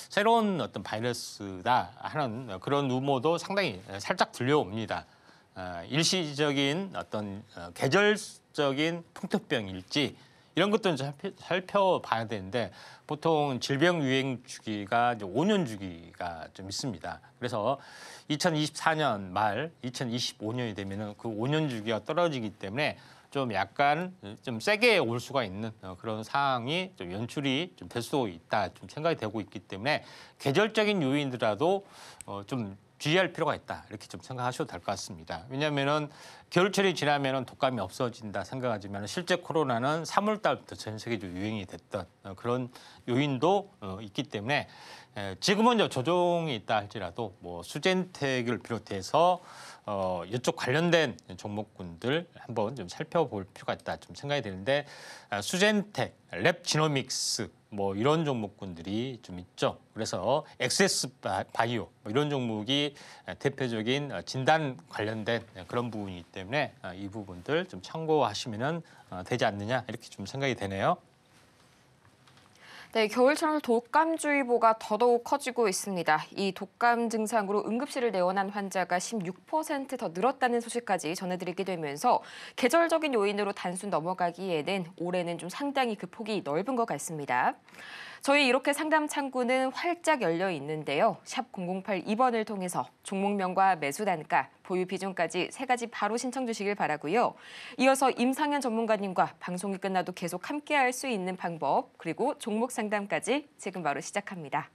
새로운 어떤 바이러스다 하는 그런 루머도 상당히 살짝 들려옵니다. 일시적인 어떤 계절적인 풍토병일지 이런 것들은 살펴봐야 되는데 보통 질병 유행 주기가 이제 5년 주기가 좀 있습니다. 그래서 2024년 말 2025년이 되면은 그 5년 주기가 떨어지기 때문에 좀 약간 좀 세게 올 수가 있는 그런 상황이 좀 연출이 좀 될 수도 있다 좀 생각이 되고 있기 때문에 계절적인 요인이라도 좀 주의할 필요가 있다 이렇게 좀 생각하셔도 될 것 같습니다. 왜냐하면은 겨울철이 지나면은 독감이 없어진다 생각하지만 실제 코로나는 3월 달부터 전 세계적으로 유행이 됐던 그런 요인도 있기 때문에 지금은 이제 조정이 있다 할지라도 수젠텍을 비롯해서 이쪽 관련된 종목군들 한번 좀 살펴볼 필요가 있다 좀 생각이 되는데 수젠텍, 랩지노믹스 이런 종목군들이 좀 있죠. 그래서 엑세스 바이오 이런 종목이 대표적인 진단 관련된 그런 부분이기 때문에 이 부분들 좀 참고하시면 되지 않느냐 이렇게 좀 생각이 되네요. 네, 겨울철 독감주의보가 더더욱 커지고 있습니다. 이 독감 증상으로 응급실을 내원한 환자가 16% 더 늘었다는 소식까지 전해드리게 되면서 계절적인 요인으로 단순 넘어가기에는 올해는 좀 상당히 그 폭이 넓은 것 같습니다. 저희 이렇게 상담 창구는 활짝 열려 있는데요. 샵 0082번을 통해서 종목명과 매수 단가, 보유 비중까지 3가지 바로 신청 주시길 바라고요. 이어서 임상현 전문가님과 방송이 끝나도 계속 함께할 수 있는 방법, 그리고 종목 상담까지 지금 바로 시작합니다.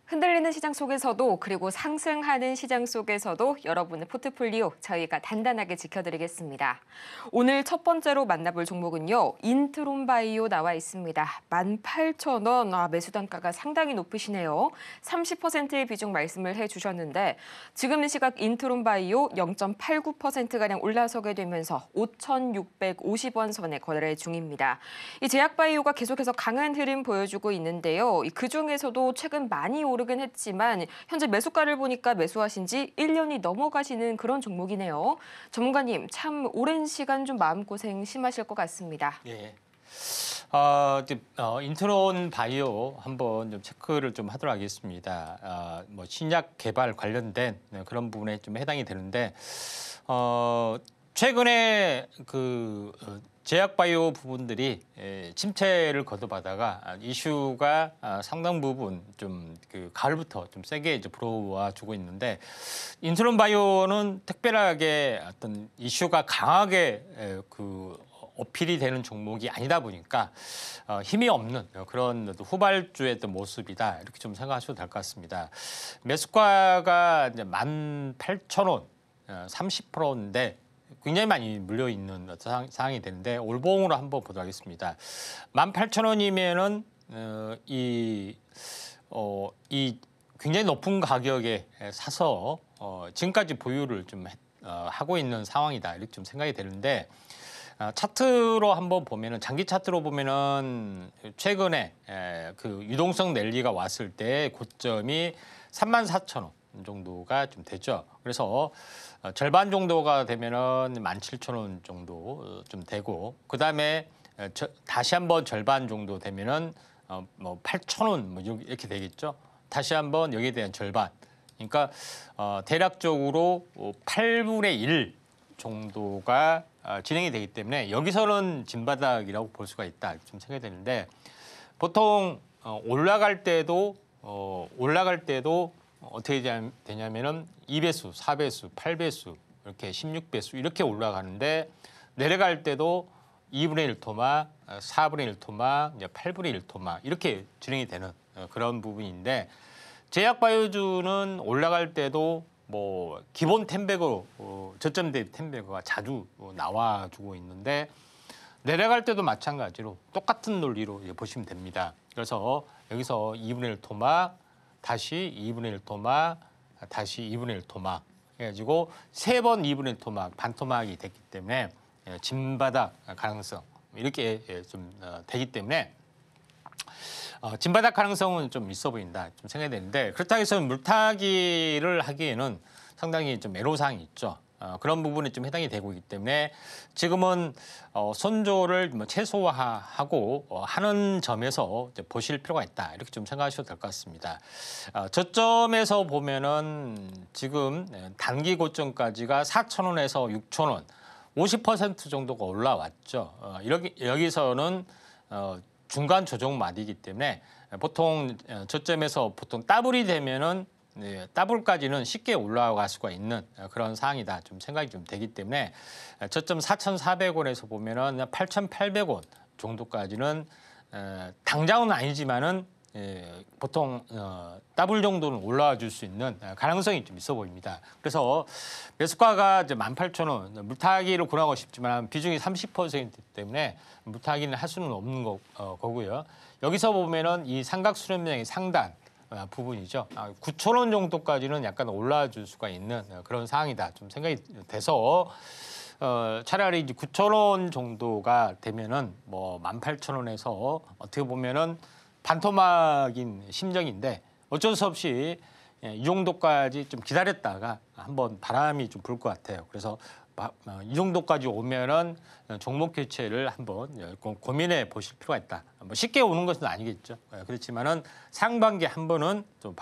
흔들리는 시장 속에서도 그리고 상승하는 시장 속에서도 여러분의 포트폴리오 저희가 단단하게 지켜드리겠습니다. 오늘 첫 번째로 만나볼 종목은요. 인트론바이오 나와 있습니다. 18,000원, 매수 단가가 상당히 높으시네요. 30%의 비중 말씀을 해주셨는데 지금 이 시각 인트론바이오 0.89%가량 올라서게 되면서 5,650원 선에 거래 중입니다. 이 제약바이오가 계속해서 강한 흐름 보여주고 있는데요. 그중에서도 최근 많이 오르긴 했지만 현재 매수가를 보니까 매수하신 지 1년이 넘어가시는 그런 종목이네요. 전문가님, 참 오랜 시간 좀 마음고생 심하실 것 같습니다. 예. 인트론 바이오 한번 좀 체크를 좀 하도록 하겠습니다. 신약 개발 관련된 그런 부분에 좀 해당이 되는데 최근에 제약바이오 부분들이 침체를 거듭하다가 이슈가 상당 부분 좀 가을부터 좀 세게 이제 불어와 주고 있는데 인트론 바이오는 특별하게 어떤 이슈가 강하게 어필이 되는 종목이 아니다 보니까 힘이 없는 그런 후발주의 어떤 모습이다 이렇게 좀 생각하셔도 될 것 같습니다. 매수가가 이제 18,000원 30%인데 굉장히 많이 물려 있는 상황이 되는데 올봉으로 한번 보도록 하겠습니다. 18,000원이면은 굉장히 높은 가격에 사서 지금까지 보유를 좀 하고 있는 상황이다 이렇게 좀 생각이 되는데 차트로 한번 보면은 장기 차트로 보면은 최근에 그 유동성 랠리가 왔을 때 고점이 34,000원 정도가 좀 되죠. 그래서 절반 정도가 되면은 17,000원 정도 좀 되고 그다음에 다시 한번 절반 정도 되면은 뭐 8,000원 뭐 이렇게 되겠죠. 다시 한번 여기에 대한 절반. 그러니까 대략적으로 8분의 1 정도가 진행이 되기 때문에 여기서는 진바닥이라고 볼 수가 있다 좀 생각이 되는데 보통 올라갈 때도 어떻게 되냐면은 2배수, 4배수, 8배수 이렇게 16배수 이렇게 올라가는데 내려갈 때도 2분의 1 토막, 4분의 1 토막, 8분의 1 토막 이렇게 진행이 되는 그런 부분인데 제약바이오주는 올라갈 때도 뭐 기본 텐베거 저점 대비 텐베거가 자주 나와주고 있는데 내려갈 때도 마찬가지로 똑같은 논리로 보시면 됩니다. 그래서 여기서 2분의 1 토막, 다시 2분의 1 토막, 다시 2분의 1 토막 해가지고 3번 2분의 1 토막, 반 토막이 됐기 때문에 진바닥 가능성 이렇게 좀 되기 때문에 진바닥 가능성은 좀 있어 보인다 좀 생각이 되는데 그렇다고 해서 물타기를 하기에는 상당히 좀 애로사항이 있죠. 그런 부분이 좀 해당이 되고 있기 때문에 지금은 손조를 뭐 최소화하고 하는 점에서 이제 보실 필요가 있다 이렇게 좀 생각하셔도 될 것 같습니다. 저점에서 보면은 지금 단기 고점까지가 4,000원에서 6,000원 50% 정도가 올라왔죠. 여기서는 중간 조정 마디이기 때문에 보통 저점에서 보통 더블이 되면은 더블까지는 쉽게 올라갈 수가 있는 그런 상황이다 좀 생각이 좀 되기 때문에 저점 4,400원에서 보면은 8,800원 정도까지는 당장은 아니지만은 보통 더블 정도는 올라와 줄 수 있는 가능성이 좀 있어 보입니다. 그래서 매수가가 이제 18,000원 물타기를 권하고 싶지만 비중이 30%이기 때문에 물타기는 할 수는 없는 거고요. 여기서 보면은 이 삼각 수렴량의 상단 부분이죠. 9,000원 정도까지는 약간 올라와 줄 수가 있는 그런 상황이다 좀 생각이 돼서 차라리 이제 9,000원 정도가 되면은 뭐 18,000원에서 어떻게 보면은 반토막인 심정인데 어쩔 수 없이 이 정도까지 좀 기다렸다가 한번 바람이 좀 불 것 같아요. 그래서 이 정도까지 오면은 종목 교체를 한번 고민해 보실 필요가 있다. 뭐 쉽게 오는 것은 아니겠죠. 그렇지만은 상반기 한 번은 좀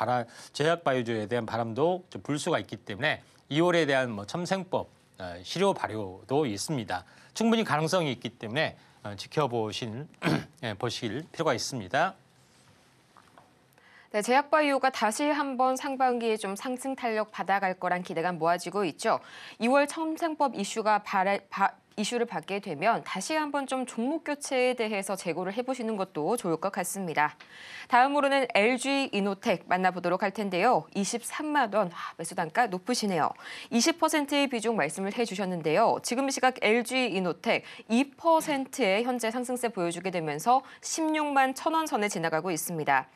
제약바이오주에 대한 바람도 좀 불 수가 있기 때문에 2월에 대한 뭐 첨생법 실효 발효도 있습니다. 충분히 가능성이 있기 때문에 지켜보실 필요가 있습니다. 네, 제약바이오가 다시 한번 상반기에 좀 상승 탄력 받아갈 거란 기대가 모아지고 있죠. 2월 첨생법 이슈를 받게 되면 다시 한번 좀 종목 교체에 대해서 재고를 해보시는 것도 좋을 것 같습니다. 다음으로는 LG 이노텍 만나보도록 할 텐데요. 23만 원, 매수 단가 높으시네요. 20%의 비중 말씀을 해주셨는데요. 지금 이 시각 LG 이노텍 2%의 현재 상승세 보여주게 되면서 16만 1,000원 선에 지나가고 있습니다.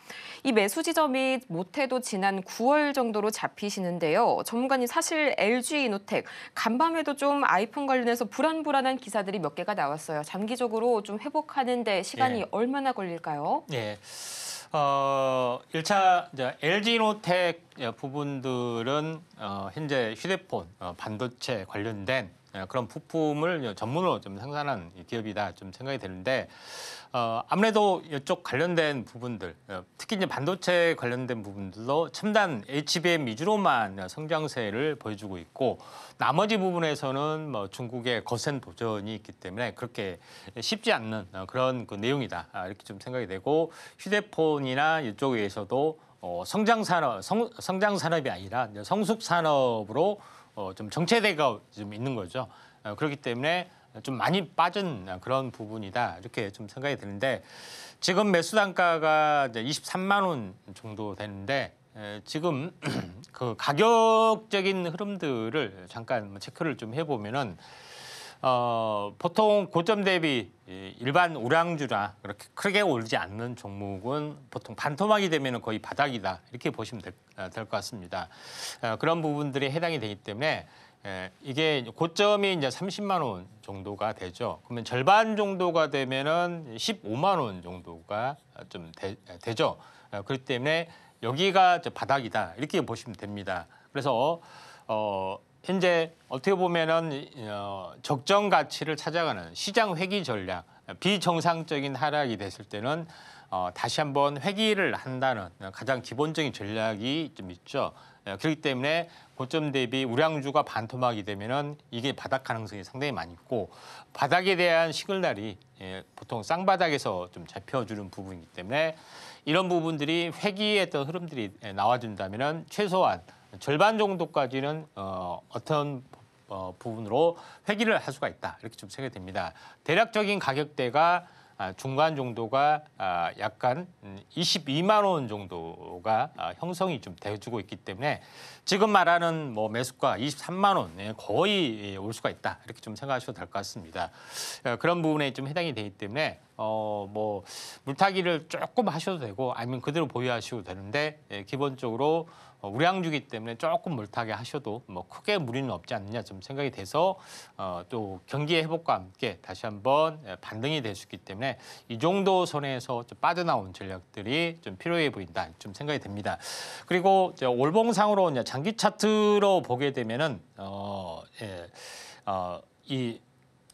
이 매수 지점이 못해도 지난 9월 정도로 잡히시는데요. 전문가님 사실 LG 이노텍 간밤에도 좀 아이폰 관련해서 불안한 기사들이 몇 개가 나왔어요. 장기적으로 좀 회복하는 데 시간이 얼마나 걸릴까요? 예. 1차 LG노텍 부분들은 현재 휴대폰, 반도체 관련된 그런 부품을 전문으로 좀 생산하는 기업이다 좀 생각이 되는데 아무래도 이쪽 관련된 부분들, 특히 이제 반도체 관련된 부분들도 첨단 HBM 위주로만 성장세를 보여주고 있고 나머지 부분에서는 뭐 중국의 거센 도전이 있기 때문에 그렇게 쉽지 않는 그런 그 내용이다 이렇게 좀 생각이 되고 휴대폰이나 이쪽에서도 성장 산업이 아니라 성숙 산업으로 좀 정체되고 좀 있는 거죠. 그렇기 때문에 좀 많이 빠진 그런 부분이다 이렇게 좀 생각이 드는데 지금 매수 단가가 이제 23만 원 정도 되는데 지금 그 가격적인 흐름들을 잠깐 체크를 좀 해보면은 보통 고점 대비 일반 우량주나 그렇게 크게 오르지 않는 종목은 보통 반토막이 되면 거의 바닥이다 이렇게 보시면 될 것 같습니다. 그런 부분들이 해당이 되기 때문에 이게 고점이 이제 30만 원 정도가 되죠. 그러면 절반 정도가 되면은 15만 원 정도가 좀 되죠. 그렇기 때문에 여기가 바닥이다 이렇게 보시면 됩니다. 그래서 현재 어떻게 보면은 적정 가치를 찾아가는 시장 회귀 전략, 비정상적인 하락이 됐을 때는 다시 한번 회귀를 한다는 가장 기본적인 전략이 좀 있죠. 그렇기 때문에 고점 대비 우량주가 반토막이 되면은 이게 바닥 가능성이 상당히 많이 있고 바닥에 대한 시그널이 보통 쌍바닥에서 좀 잡혀주는 부분이기 때문에 이런 부분들이 회귀의 어떤 흐름들이 나와준다면은 최소한 절반 정도까지는 어떤 부분으로 회귀를 할 수가 있다 이렇게 좀 생각이 됩니다. 대략적인 가격대가 중간 정도가 약간 22만 원 정도가 형성이 좀 돼주고 있기 때문에 지금 말하는 뭐 매수가 23만 원에 거의 올 수가 있다 이렇게 좀 생각하셔도 될 것 같습니다. 그런 부분에 좀 해당이 되기 때문에 뭐 물타기를 조금 하셔도 되고 아니면 그대로 보유하셔도 되는데 기본적으로 우량주기 때문에 조금 물타기 하셔도 뭐 크게 무리는 없지 않느냐 좀 생각이 돼서 또 경기의 회복과 함께 다시 한번 반등이 될 수 있기 때문에 이 정도 선에서 좀 빠져나온 전략들이 좀 필요해 보인다 좀 생각이 됩니다. 그리고 올봉상으로 이제 장기 차트로 보게 되면은 이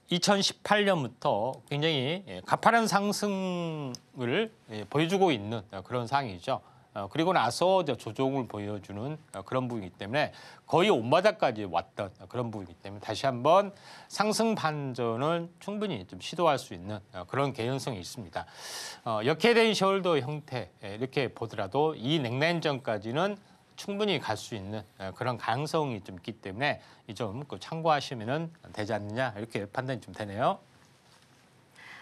2018년부터 굉장히 가파른 상승을 보여주고 있는 그런 상황이죠. 그리고 나서 조정을 보여주는 그런 부분이기 때문에 거의 온바닥까지 왔던 그런 부분이기 때문에 다시 한번 상승 반전을 충분히 좀 시도할 수 있는 그런 개연성이 있습니다. 역회된 숄더 형태 이렇게 보더라도 이 넥라인전까지는 충분히 갈 수 있는 그런 가능성이 좀 있기 때문에 이 점 참고하시면 되지 않느냐 이렇게 판단이 좀 되네요.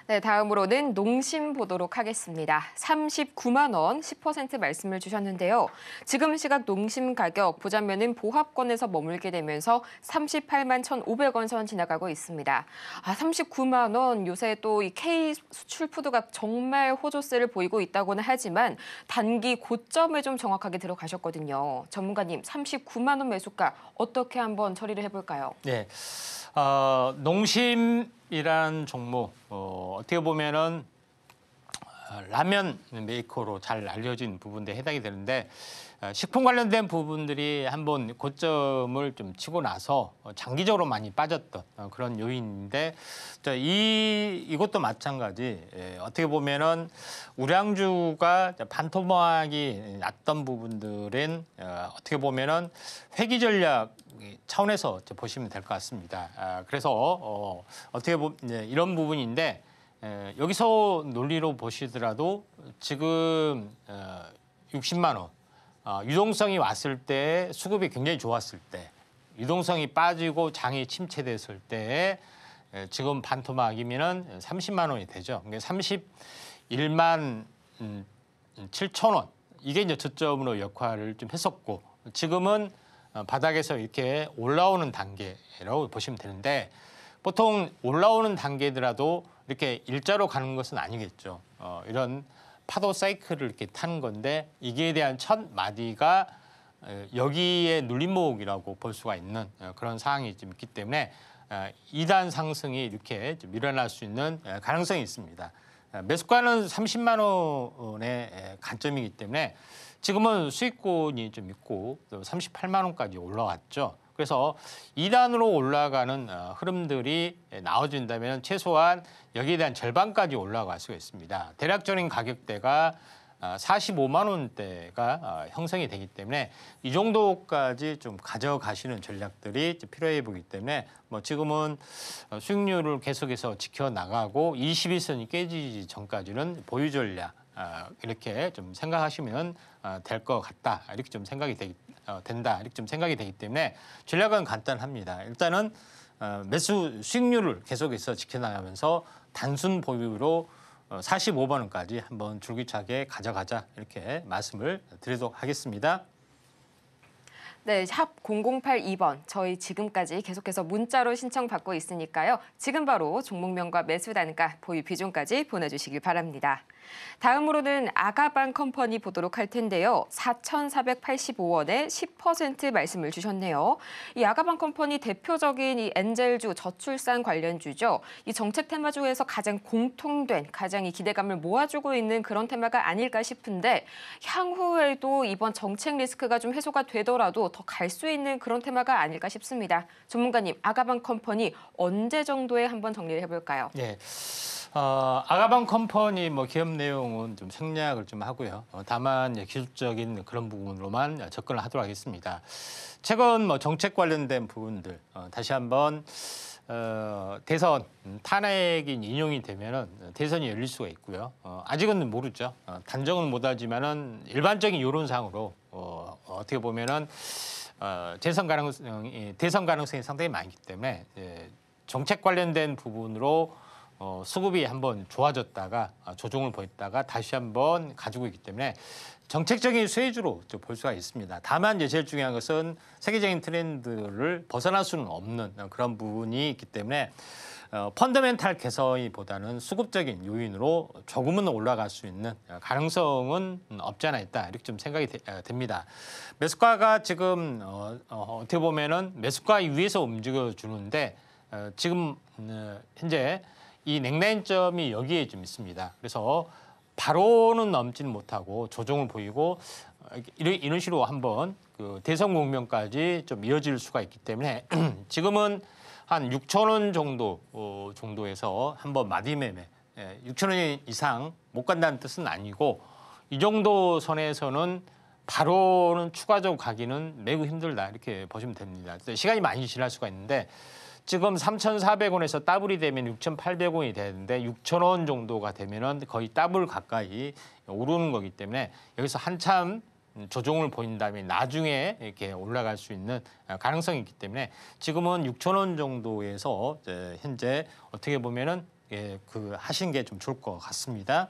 네, 다음으로는 농심 보도록 하겠습니다. 39만 원 10% 말씀을 주셨는데요. 지금 시각 농심 가격 보자면은 보합권에서 머물게 되면서 38만 1,500원 선 지나가고 있습니다. 39만 원 요새 또 이 K 수출 푸드가 정말 호조세를 보이고 있다고는 하지만 단기 고점에 좀 정확하게 들어가셨거든요. 전문가님, 39만 원 매수가 어떻게 한번 처리를 해볼까요? 네, 농심이란 종목 어떻게 보면은 라면 메이커로 잘 알려진 부분에 해당이 되는데 식품 관련된 부분들이 한번 고점을 좀 치고 나서 장기적으로 많이 빠졌던 그런 요인인데 이것도 마찬가지 어떻게 보면은 우량주가 반토막이 났던 부분들은 어떻게 보면은 회귀 전략 차원에서 보시면 될 것 같습니다. 그래서 어떻게 보면 이런 부분인데 여기서 논리로 보시더라도 지금 60만 원 유동성이 왔을 때 수급이 굉장히 좋았을 때 유동성이 빠지고 장이 침체됐을 때 지금 반토막이면은 30만 원이 되죠. 그러니까 31만 7천 원 이게 이제 저점으로 역할을 좀 했었고 지금은 바닥에서 이렇게 올라오는 단계라고 보시면 되는데 보통 올라오는 단계더라도 이렇게 일자로 가는 것은 아니겠죠. 이런 파도 사이클을 이렇게 타는 건데 이기에 대한 첫 마디가 여기에 눌림목이라고 볼 수가 있는 그런 상황이 좀 있기 때문에 2단 상승이 이렇게 좀 일어날 수 있는 가능성이 있습니다. 매수가는 30만 원의 관점이기 때문에 지금은 수익권이 좀 있고 38만 원까지 올라왔죠. 그래서 2단으로 올라가는 흐름들이 나와준다면 최소한 여기에 대한 절반까지 올라갈 수가 있습니다. 대략적인 가격대가 45만 원대가 형성이 되기 때문에 이 정도까지 좀 가져가시는 전략들이 필요해 보기 때문에 뭐 지금은 수익률을 계속해서 지켜나가고 21선이 깨지기 전까지는 보유 전략 이렇게 좀 생각하시면 될 것 같다 이렇게 좀 생각이 된다 이렇게 좀 생각이 되기 때문에 전략은 간단합니다. 일단은 매수 수익률을 계속해서 지켜나가면서 단순 보유로 45만 원까지 한번 줄기차게 가져가자 이렇게 말씀을 드리도록 하겠습니다. 네, 샵 0082번 저희 지금까지 계속해서 문자로 신청받고 있으니까요. 지금 바로 종목명과 매수 단가, 보유 비중까지 보내주시길 바랍니다. 다음으로는 아가방 컴퍼니 보도록 할 텐데요. 4,485원에 10% 말씀을 주셨네요. 이 아가방 컴퍼니 대표적인 이 엔젤주 저출산 관련주죠. 이 정책 테마주에서 가장 공통된, 가장 이 기대감을 모아주고 있는 그런 테마가 아닐까 싶은데 향후에도 이번 정책 리스크가 좀 해소가 되더라도 더 갈 수 있는 그런 테마가 아닐까 싶습니다. 전문가님, 아가방 컴퍼니 언제 정도에 한번 정리를 해볼까요? 네. 아가방 컴퍼니 기업 내용은 좀 생략을 좀 하고요. 다만 기술적인 그런 부분으로만 접근을 하도록 하겠습니다. 최근 정책 관련된 부분들 다시 한번 대선 탄핵이 인용이 되면은 대선이 열릴 수가 있고요. 아직은 모르죠. 단정은 못하지만은 일반적인 여론상으로 어떻게 보면은 대선 가능성이 상당히 많기 때문에 정책 관련된 부분으로 수급이 한번 좋아졌다가 조정을 보였다가 다시 한번 가지고 있기 때문에 정책적인 수혜주로 볼 수가 있습니다. 다만 이제 제일 중요한 것은 세계적인 트렌드를 벗어날 수는 없는 그런 부분이 있기 때문에 펀더멘탈 개선보다는 수급적인 요인으로 조금은 올라갈 수 있는 가능성은 없지 않아 있다. 이렇게 좀 생각이 됩니다. 매수가가 지금 어떻게 보면은 매수가 위에서 움직여 주는데 지금 현재 이 넥라인점이 여기에 좀 있습니다. 그래서 바로는 넘지는 못하고 조정을 보이고 이런 식으로 한번 그 대선 국면까지 좀 이어질 수가 있기 때문에 지금은 한 6,000원 정도에서 한번 마디매매 6,000원 이상 못 간다는 뜻은 아니고 이 정도 선에서는 바로는 추가적으로 가기는 매우 힘들다 이렇게 보시면 됩니다. 시간이 많이 지날 수가 있는데 지금 3,400원에서 더블이 되면 6,800원이 되는데 6,000원 정도가 되면은 거의 더블 가까이 오르는 거기 때문에 여기서 한참 조정을 보인 다음에 나중에 이렇게 올라갈 수 있는 가능성이 있기 때문에 지금은 6,000원 정도에서 현재 어떻게 보면은 하시는 게 좀 좋을 것 같습니다.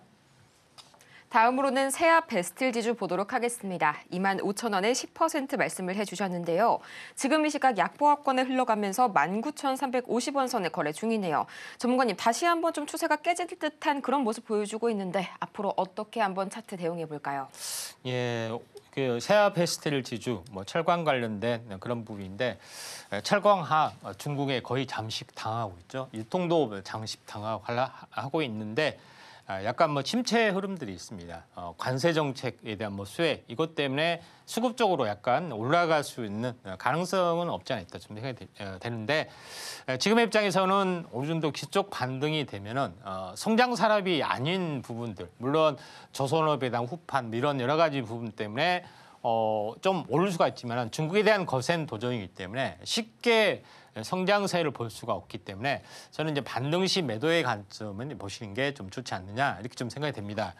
다음으로는 세압 베스틸 지주 보도록 하겠습니다. 25,000원에 10% 말씀을 해주셨는데요. 지금 이 시각 약보합권에 흘러가면서 19,350원 선에 거래 중이네요. 전문가님, 다시 한번 좀 추세가 깨질 듯한 그런 모습 보여주고 있는데 앞으로 어떻게 한번 차트 대응해 볼까요? 예, 그 세압 베스틸 지주, 철강 관련된 그런 부분인데 철강하 중국에 거의 잠식 당하고 있죠. 유통도 잠식 당하고 있는데. 약간 침체 흐름들이 있습니다. 관세 정책에 대한 수혜 이것 때문에 수급적으로 약간 올라갈 수 있는 가능성은 없지 않아 있다 좀 생각이 되는데 지금의 입장에서는 어느 정도 기쪽 반등이 되면은 성장 산업이 아닌 부분들 물론 조선업에 대한 후판 이런 여러 가지 부분 때문에 좀 오를 수가 있지만 중국에 대한 거센 도전이기 때문에 쉽게 성장세를 볼 수가 없기 때문에 저는 이제 반등 시 매도의 관점은 보시는 게 좀 좋지 않느냐 이렇게 좀 생각이 됩니다.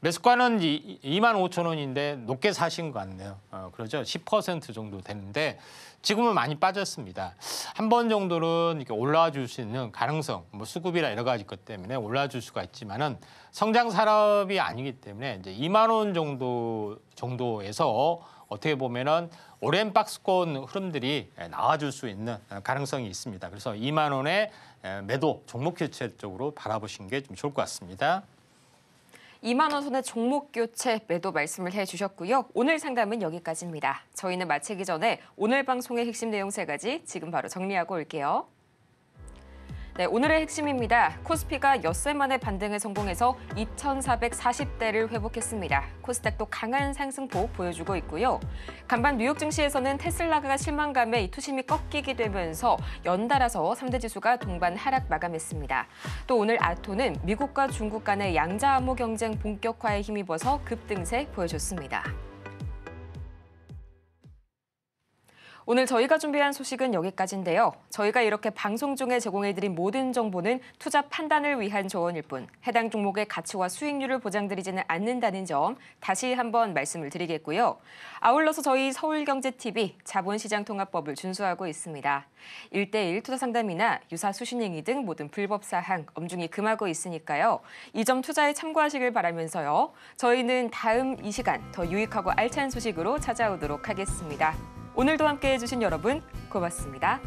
매수가는 25,000원인데 높게 사신 것 같네요. 그러죠? 10% 정도 되는데 지금은 많이 빠졌습니다. 한 번 정도는 이렇게 올라와 줄 수 있는 가능성, 수급이나 여러 가지 것 때문에 올라와 줄 수가 있지만은 성장 산업이 아니기 때문에 이제 2만 원 정도에서 어떻게 보면은 오랜 박스권 흐름들이 나와줄 수 있는 가능성이 있습니다. 그래서 2만 원의 매도 종목 교체 쪽으로 바라보시는 게 좀 좋을 것 같습니다. 2만 원 선의 종목 교체 매도 말씀을 해주셨고요. 오늘 상담은 여기까지입니다. 저희는 마치기 전에 오늘 방송의 핵심 내용 3가지 지금 바로 정리하고 올게요. 네, 오늘의 핵심입니다. 코스피가 엿새 만에 반등에 성공해서 2,440대를 회복했습니다. 코스닥도 강한 상승폭 보여주고 있고요. 간밤 뉴욕 증시에서는 테슬라가 실망감에 투심이 꺾이게 되면서 연달아서 3대 지수가 동반 하락 마감했습니다. 또 오늘 아토는 미국과 중국 간의 양자 암호 경쟁 본격화에 힘입어서 급등세 보여줬습니다. 오늘 저희가 준비한 소식은 여기까지인데요. 저희가 이렇게 방송 중에 제공해드린 모든 정보는 투자 판단을 위한 조언일 뿐 해당 종목의 가치와 수익률을 보장드리지는 않는다는 점 다시 한번 말씀을 드리겠고요. 아울러서 저희 서울경제TV 자본시장통합법을 준수하고 있습니다. 1:1 투자 상담이나 유사 수신행위 등 모든 불법 사항 엄중히 금하고 있으니까요. 이 점 투자에 참고하시길 바라면서요. 저희는 다음 이 시간 더 유익하고 알찬 소식으로 찾아오도록 하겠습니다. 오늘도 함께해 주신 여러분 고맙습니다.